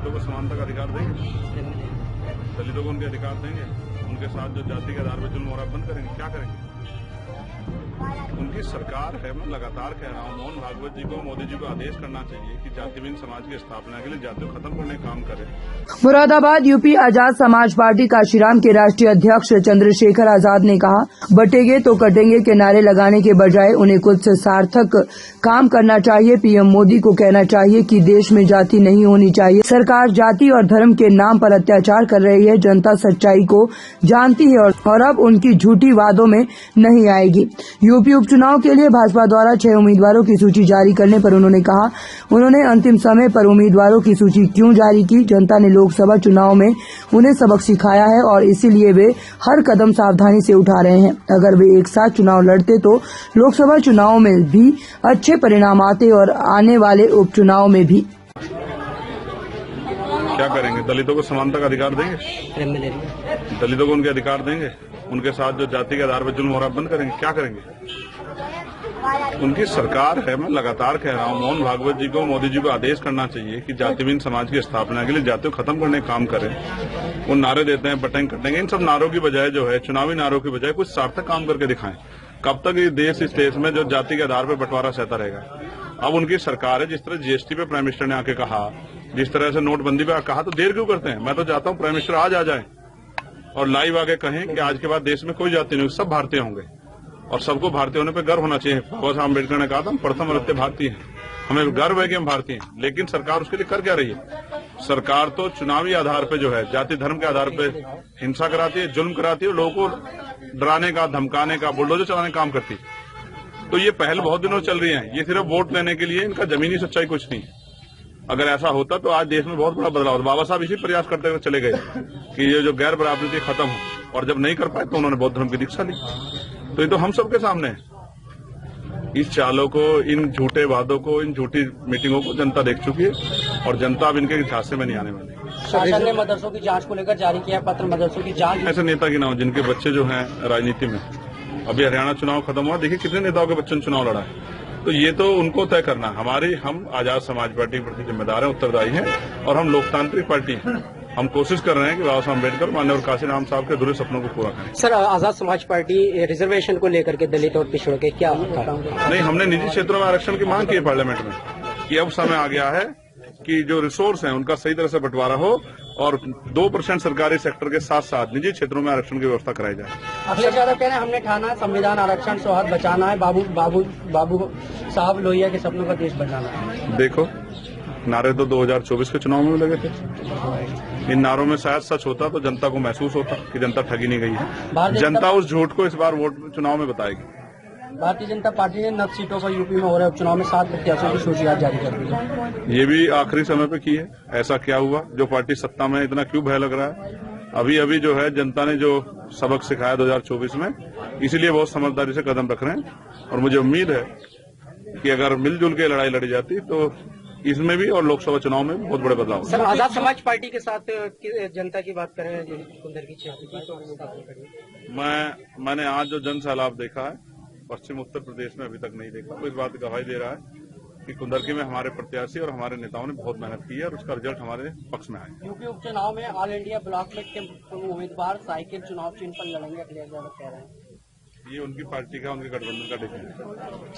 दलितों को समानता का अधिकार देंगे? दलितों को उनके अधिकार देंगे? उनके साथ जो जाति के आधार पर जुल्म हो रहा है बंद करेंगे? क्या करेंगे? उनकी सरकार है। मैं लगातार कह रहा हूँ, मोहन भागवत जी को, मोदी जी को आदेश करना चाहिए कि जातिहीन समाज की स्थापना के लिए जातियों खत्म करने का काम करें। मुरादाबाद यूपी आजाद समाज पार्टी काशीराम के राष्ट्रीय अध्यक्ष चंद्रशेखर आजाद ने कहा, बटेंगे तो कटेंगे के नारे लगाने के बजाय उन्हें कुछ सार्थक काम करना चाहिए। पीएम मोदी को कहना चाहिए कि देश में जाति नहीं होनी चाहिए। सरकार जाति और धर्म के नाम पर अत्याचार कर रही है। जनता सच्चाई को जानती है और अब उनकी झूठी वादों में नहीं आएगी। यूपी उपचुनाव के लिए भाजपा द्वारा 6 उम्मीदवारों की सूची जारी करने पर उन्होंने कहा, उन्होंने अंतिम समय पर उम्मीदवारों की सूची क्यों जारी की? जनता ने लोकसभा चुनाव में उन्हें सबक सिखाया है और इसीलिए वे हर कदम सावधानी से उठा रहे हैं। अगर वे एक साथ चुनाव लड़ते तो लोकसभा चुनाव में भी अच्छे परिणाम आते और आने वाले उपचुनाव में भी। क्या करेंगे? दलितों को समानता का अधिकार देंगे? दलितों को उनके अधिकार देंगे? उनके साथ जो जाति के आधार पर जुल्म हो रहा है बंद करेंगे? क्या करेंगे? उनकी सरकार है। मैं लगातार कह रहा हूँ, मोहन भागवत जी को, मोदी जी को आदेश करना चाहिए कि जातिहीन समाज की स्थापना के लिए जातियों खत्म करने का काम करें। वो नारे देते हैं बटेंगे कटेंगे, इन सब नारों की बजाय जो है, चुनावी नारों की बजाय कुछ सार्थक काम करके दिखाएं। कब तक ये देश इस देश में जो जाति के आधार पर बंटवारा सहता रहेगा? अब उनकी सरकार है। जिस तरह जीएसटी पे प्राइम मिनिस्टर ने आके कहा, जिस तरह से नोटबंदी पे कहा, तो देर क्यों करते हैं? मैं तो चाहता हूँ प्राइम मिनिस्टर आज आ जाए और लाइव आके कहें कि आज के बाद देश में कोई जाति नहीं, सब भारतीय होंगे और सबको भारतीय होने पे गर्व होना चाहिए। बाबा साहब अम्बेडकर ने कहा था, हम प्रथम भारतीय भारतीय हैं, हमें गर्व है कि हम भारतीय हैं। लेकिन सरकार उसके लिए कर क्या रही है? सरकार तो चुनावी आधार पे जो है, जाति धर्म के आधार पे हिंसा कराती है, जुल्म कराती है, लोगों को डराने का, धमकाने का, बुलडोजर चलाने का काम करती है। तो ये पहल बहुत दिनों चल रही है। ये सिर्फ वोट लेने के लिए, इनका जमीनी सच्चाई कुछ नहीं। अगर ऐसा होता तो आज देश में बहुत बड़ा बदलाव होता। बाबा साहब इसी प्रयास करते हुए चले गए कि ये जो गैर बराबरी खत्म हो, और जब नहीं कर पाए तो उन्होंने बौद्ध धर्म की दीक्षा ली। तो ये तो हम सबके सामने है। इस चालों को, इन झूठे वादों को, इन झूठी मीटिंगों को जनता देख चुकी है और जनता अब इनके झांसे में नहीं आने वाली। शासन ने मदरसों की जांच को लेकर जारी किया पत्र, मदरसों की जांच। ऐसे नेता की नाम जिनके बच्चे जो हैं राजनीति में, अभी हरियाणा चुनाव खत्म हुआ, देखिए कितने नेताओं के बच्चों ने चुनाव लड़ा है। तो ये तो उनको तय करना। हम आजाद समाज पार्टी के प्रति जिम्मेदार हैं, उत्तरदायी हैं और हम लोकतांत्रिक पार्टी हैं। हम कोशिश कर रहे हैं कि बाबा साहब अम्बेडकर, माननीय काशीराम साहब के अधूरे सपनों को पूरा करें। Sir, Azad Samaj party reservation को लेकर के दलित और पिछड़ों के क्या नहीं, हमने निजी क्षेत्रों में आरक्षण की मांग की है पार्लियामेंट में कि अब समय आ गया है कि जो रिसोर्स हैं उनका सही तरह से बंटवारा हो और 2% सरकारी सेक्टर के साथ साथ निजी क्षेत्रों में आरक्षण की व्यवस्था कराई जाए। अखिलेश यादव कह रहे हैं, हमने ठाना संविधान, आरक्षण, सौहार्द बचाना है, बाबू साहब लोहिया के सपनों का देश बनाना है। देखो, नारे तो 2024 के चुनाव में लगे थे। इन नारों में शायद सच होता तो जनता को महसूस होता कि जनता ठगी नहीं गई है। जनता उस झूठ को इस बार वोट चुनाव में बताएगी। भारतीय जनता पार्टी ने 9 सीटों पर यूपी में हो रहे उपचुनाव में 7 प्रत्याशियों की सूची आज जारी कर दी है। ये भी आखिरी समय पे की है। ऐसा क्या हुआ जो पार्टी सत्ता में, इतना क्यों भय लग रहा है? अभी जो है जनता ने जो सबक सिखाया 2024 में, इसीलिए बहुत समझदारी से कदम रख रहे हैं और मुझे उम्मीद है कि अगर मिलजुल के लड़ाई लड़ी जाती तो इसमें भी और लोकसभा चुनाव में बहुत बड़े बदलाव। सर, आजाद समाज पार्टी के साथ जनता की बात करें, कुंदर की मैंने आज जो जन सैलाब देखा है पश्चिम उत्तर प्रदेश में, अभी तक नहीं देखा। तो इस बात की गवाही दे रहा है कि कुंदरकी में हमारे प्रत्याशी और हमारे नेताओं ने बहुत मेहनत की है और उसका रिजल्ट हमारे पक्ष में आया। यूपी उपचुनाव में ऑल इंडिया ब्लॉक में के उम्मीदवार साइकिल चुनाव चिन्ह पर लड़ेंगे, अखिलेश यादव कह रहे हैं। ये उनकी पार्टी का, उनके गठबंधन का डिसीजन है।